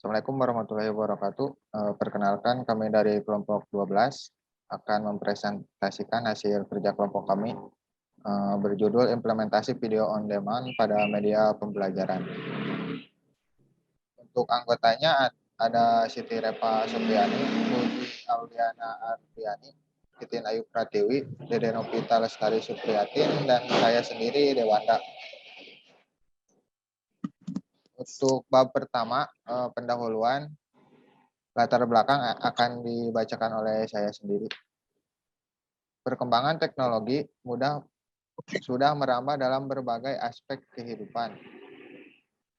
Assalamualaikum warahmatullahi wabarakatuh. Perkenalkan kami dari kelompok 12 akan mempresentasikan hasil kerja kelompok kami berjudul implementasi video on demand pada media pembelajaran. Untuk anggotanya ada Siti Repa Supriyani, Puji Auliana Ardiani, Titin Ayu Pratiwi, Dede Novita Lestari Supriyatin, dan saya sendiri Dewanda. Untuk bab pertama, pendahuluan, latar belakang akan dibacakan oleh saya sendiri. Perkembangan teknologi sudah merambah dalam berbagai aspek kehidupan.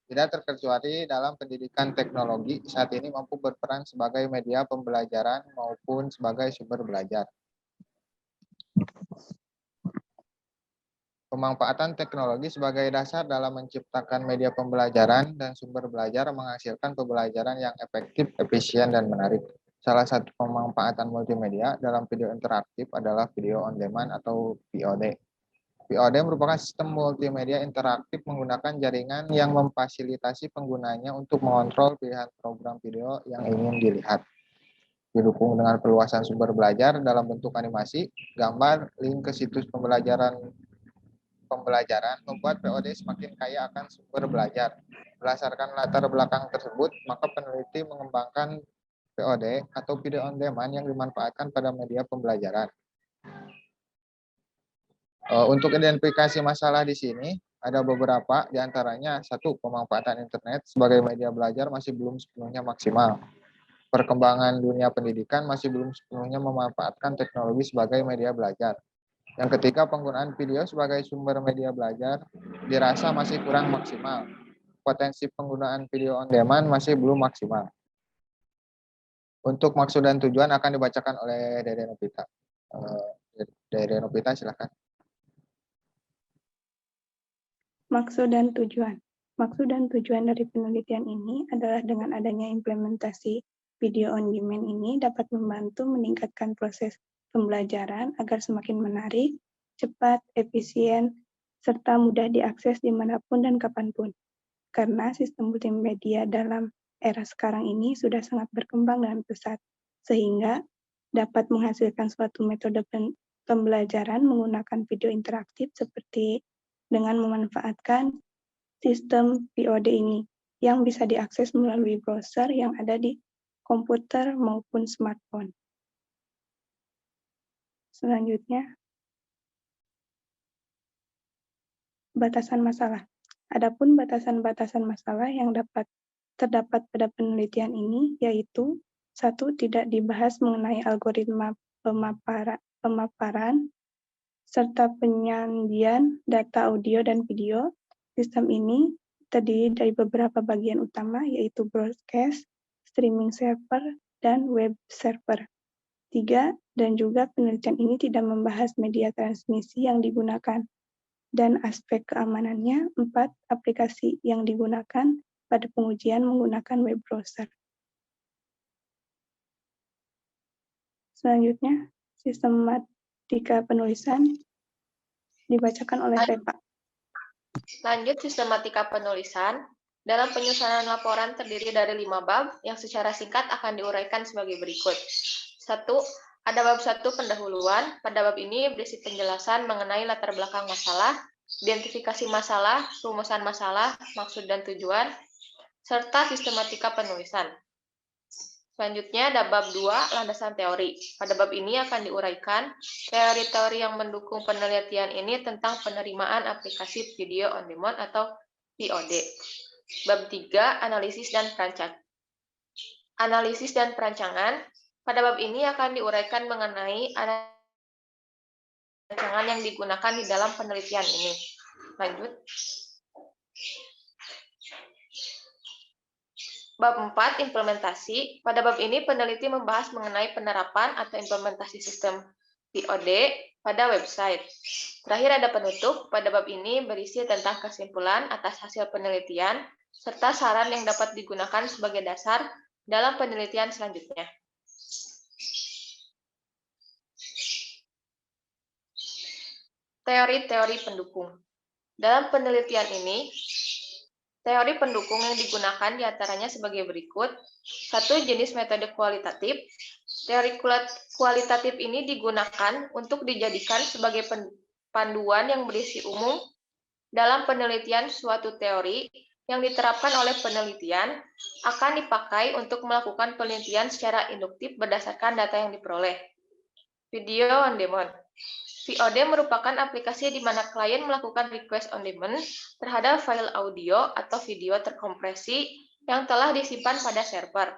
Tidak terkecuali dalam pendidikan, teknologi saat ini mampu berperan sebagai media pembelajaran maupun sebagai sumber belajar. Pemanfaatan teknologi sebagai dasar dalam menciptakan media pembelajaran dan sumber belajar menghasilkan pembelajaran yang efektif, efisien, dan menarik. Salah satu pemanfaatan multimedia dalam video interaktif adalah video on demand atau VOD. VOD merupakan sistem multimedia interaktif menggunakan jaringan yang memfasilitasi penggunanya untuk mengontrol pilihan program video yang ingin dilihat. Didukung dengan perluasan sumber belajar dalam bentuk animasi, gambar, link ke situs pembelajaran membuat VOD semakin kaya akan sumber belajar. Berdasarkan latar belakang tersebut, maka peneliti mengembangkan VOD atau video on demand yang dimanfaatkan pada media pembelajaran. Untuk identifikasi masalah di sini ada beberapa, diantaranya satu, pemanfaatan internet sebagai media belajar masih belum sepenuhnya maksimal. Perkembangan dunia pendidikan masih belum sepenuhnya memanfaatkan teknologi sebagai media belajar. Yang ketiga, penggunaan video sebagai sumber media belajar dirasa masih kurang maksimal. Potensi penggunaan video on demand masih belum maksimal. Untuk maksud dan tujuan akan dibacakan oleh Dede Novita. Dede Novita, silakan. Maksud dan tujuan. Maksud dan tujuan dari penelitian ini adalah dengan adanya implementasi video on demand ini dapat membantu meningkatkan proses pembelajaran agar semakin menarik, cepat, efisien, serta mudah diakses dimanapun dan kapanpun. Karena sistem multimedia dalam era sekarang ini sudah sangat berkembang dan pesat, sehingga dapat menghasilkan suatu metode pembelajaran menggunakan video interaktif seperti dengan memanfaatkan sistem VOD ini yang bisa diakses melalui browser yang ada di komputer maupun smartphone. Selanjutnya, batasan masalah. Adapun batasan-batasan masalah yang terdapat pada penelitian ini yaitu satu, tidak dibahas mengenai algoritma pemaparan serta penyajian data audio dan video. Sistem ini terdiri dari beberapa bagian utama yaitu broadcast, streaming server, dan web server. 3, dan juga penelitian ini tidak membahas media transmisi yang digunakan. Dan aspek keamanannya, 4, aplikasi yang digunakan pada pengujian menggunakan web browser. Selanjutnya, sistematika penulisan dibacakan oleh Repa. Lanjut sistematika penulisan. Dalam penyusunan laporan terdiri dari 5 bab yang secara singkat akan diuraikan sebagai berikut. 1. Ada bab 1 pendahuluan. Pada bab ini berisi penjelasan mengenai latar belakang masalah, identifikasi masalah, rumusan masalah, maksud dan tujuan, serta sistematika penulisan. Selanjutnya ada bab 2, landasan teori. Pada bab ini akan diuraikan teori-teori yang mendukung penelitian ini tentang penerimaan aplikasi video on demand atau VOD. Bab 3, analisis dan perancangan. Analisis dan perancangan. Pada bab ini akan diuraikan mengenai perancangan yang digunakan di dalam penelitian ini. Lanjut. Bab 4, implementasi. Pada bab ini peneliti membahas mengenai penerapan atau implementasi sistem VOD pada website. Terakhir ada penutup. Pada bab ini berisi tentang kesimpulan atas hasil penelitian serta saran yang dapat digunakan sebagai dasar dalam penelitian selanjutnya. Teori-teori pendukung. Dalam penelitian ini, Teori pendukung yang digunakan diantaranya sebagai berikut. 1. Jenis metode kualitatif. Teori kualitatif ini digunakan untuk dijadikan sebagai panduan yang berisi umum dalam penelitian. Suatu teori yang diterapkan oleh penelitian akan dipakai untuk melakukan penelitian secara induktif berdasarkan data yang diperoleh. Video on demand. VOD merupakan aplikasi di mana klien melakukan request on demand terhadap file audio atau video terkompresi yang telah disimpan pada server.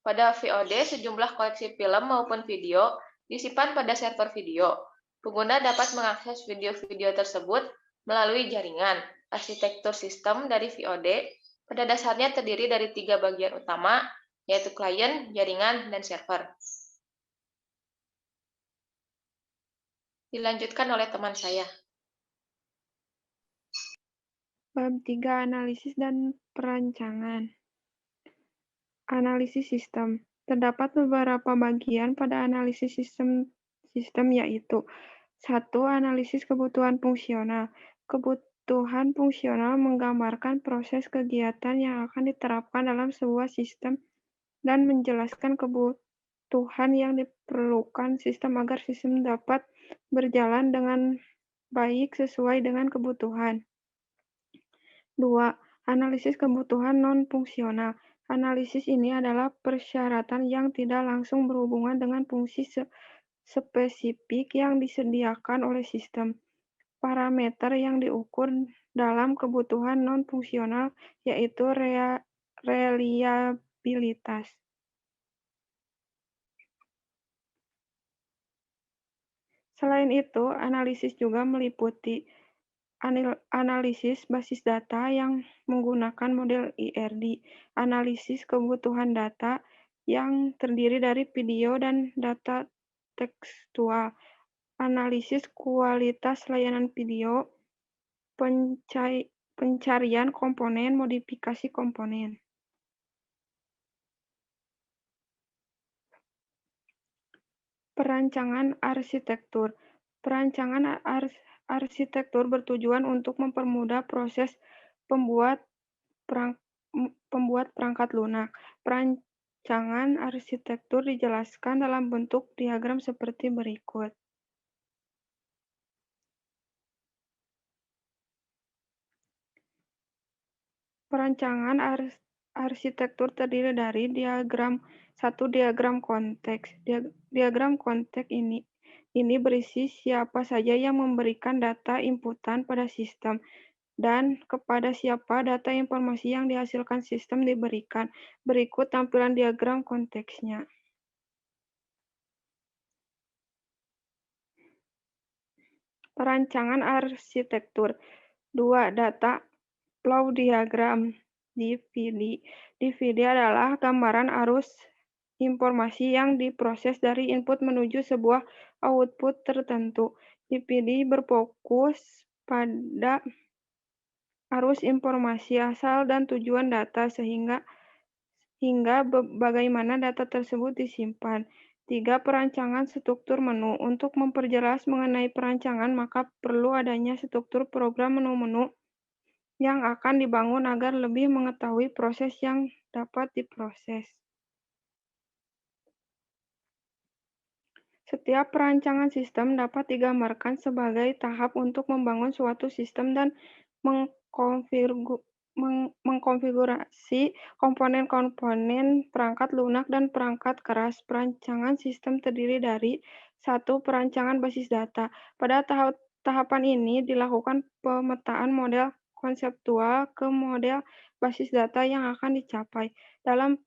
Pada VOD, sejumlah koleksi film maupun video disimpan pada server video. Pengguna dapat mengakses video-video tersebut melalui jaringan. Arsitektur sistem dari VOD pada dasarnya terdiri dari 3 bagian utama, yaitu klien, jaringan, dan server. Dilanjutkan oleh teman saya. Bab 3. Analisis dan perancangan. Analisis sistem. Terdapat beberapa bagian pada analisis sistem yaitu 1. Analisis kebutuhan fungsional. Kebutuhan fungsional menggambarkan proses kegiatan yang akan diterapkan dalam sebuah sistem dan menjelaskan kebutuhan yang diperlukan sistem agar sistem dapat berjalan dengan baik sesuai dengan kebutuhan. 2. Analisis kebutuhan non-fungsional. Analisis ini adalah persyaratan yang tidak langsung berhubungan dengan fungsi spesifik yang disediakan oleh sistem. Parameter yang diukur dalam kebutuhan non-fungsional yaitu reliabilitas. Selain itu, analisis juga meliputi analisis basis data yang menggunakan model IRD, analisis kebutuhan data yang terdiri dari video dan data tekstual, analisis kualitas layanan video, pencarian komponen, modifikasi komponen. Perancangan arsitektur. Perancangan arsitektur bertujuan untuk mempermudah proses pembuat perangkat lunak. Perancangan arsitektur dijelaskan dalam bentuk diagram seperti berikut. Perancangan arsitektur terdiri dari diagram 1. Diagram konteks. Diagram konteks ini berisi siapa saja yang memberikan data inputan pada sistem dan kepada siapa data informasi yang dihasilkan sistem diberikan. Berikut tampilan diagram konteksnya. Perancangan arsitektur. 2. Data flow diagram (DVD). DVD adalah gambaran arus informasi yang diproses dari input menuju sebuah output tertentu. DVD berfokus pada arus informasi asal dan tujuan data hingga bagaimana data tersebut disimpan. 3. Perancangan struktur menu. Untuk memperjelas mengenai perancangan, maka perlu adanya struktur program menu-menu yang akan dibangun agar lebih mengetahui proses yang dapat diproses. Setiap perancangan sistem dapat digambarkan sebagai tahap untuk membangun suatu sistem dan mengkonfigurasi komponen-komponen perangkat lunak dan perangkat keras. Perancangan sistem terdiri dari 1. Perancangan basis data. Pada tahapan ini dilakukan pemetaan model konseptual ke model basis data yang akan dicapai. Dalam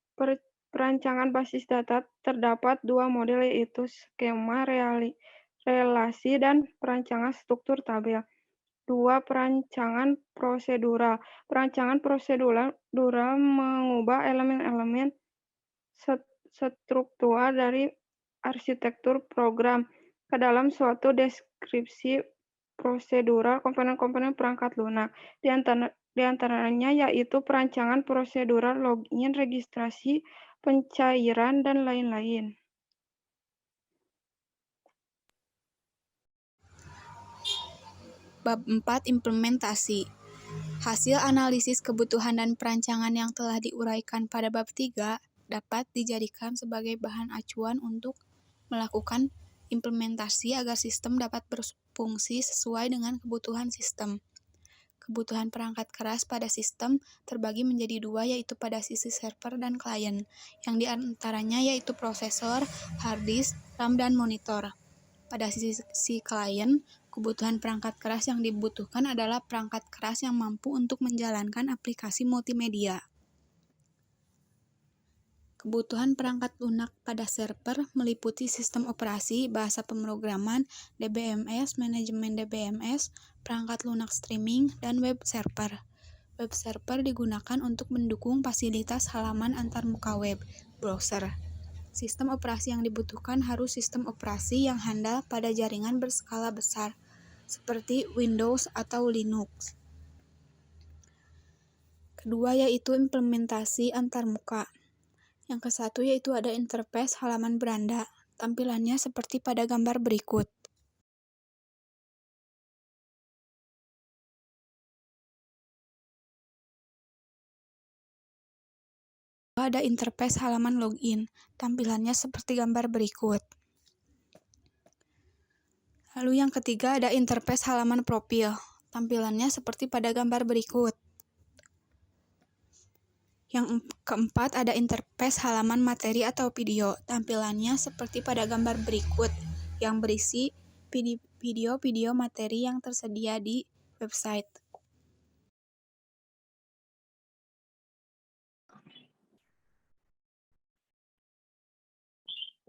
perancangan basis data terdapat 2 model yaitu skema relasi dan perancangan struktur tabel. 2. Perancangan prosedural. Perancangan prosedural mengubah elemen-elemen struktural dari arsitektur program ke dalam suatu deskripsi prosedural komponen-komponen perangkat lunak. Di antaranya yaitu perancangan prosedural login, registrasi, pencairan, dan lain-lain. Bab 4. Implementasi. Hasil analisis kebutuhan dan perancangan yang telah diuraikan pada bab 3 dapat dijadikan sebagai bahan acuan untuk melakukan implementasi agar sistem dapat berfungsi sesuai dengan kebutuhan sistem. Kebutuhan perangkat keras pada sistem terbagi menjadi dua, yaitu pada sisi server dan klien, yang diantaranya yaitu prosesor, hard disk, RAM, dan monitor. Pada sisi klien, kebutuhan perangkat keras yang dibutuhkan adalah perangkat keras yang mampu untuk menjalankan aplikasi multimedia. Kebutuhan perangkat lunak pada server meliputi sistem operasi, bahasa pemrograman, DBMS, manajemen DBMS, perangkat lunak streaming, dan web server. Web server digunakan untuk mendukung fasilitas halaman antarmuka web, browser. Sistem operasi yang dibutuhkan harus sistem operasi yang handal pada jaringan berskala besar, seperti Windows atau Linux. Kedua yaitu implementasi antarmuka. Yang kesatu yaitu ada interface halaman beranda. Tampilannya seperti pada gambar berikut. Ada interface halaman login. Tampilannya seperti gambar berikut. Lalu yang ketiga ada interface halaman profil. Tampilannya seperti pada gambar berikut. Yang keempat ada interface halaman materi atau video. Tampilannya seperti pada gambar berikut yang berisi video-video materi yang tersedia di website.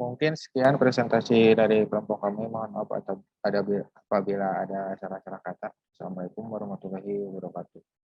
Mungkin sekian presentasi dari kelompok kami. Mohon maaf apabila ada salah-salah kata. Assalamualaikum warahmatullahi wabarakatuh.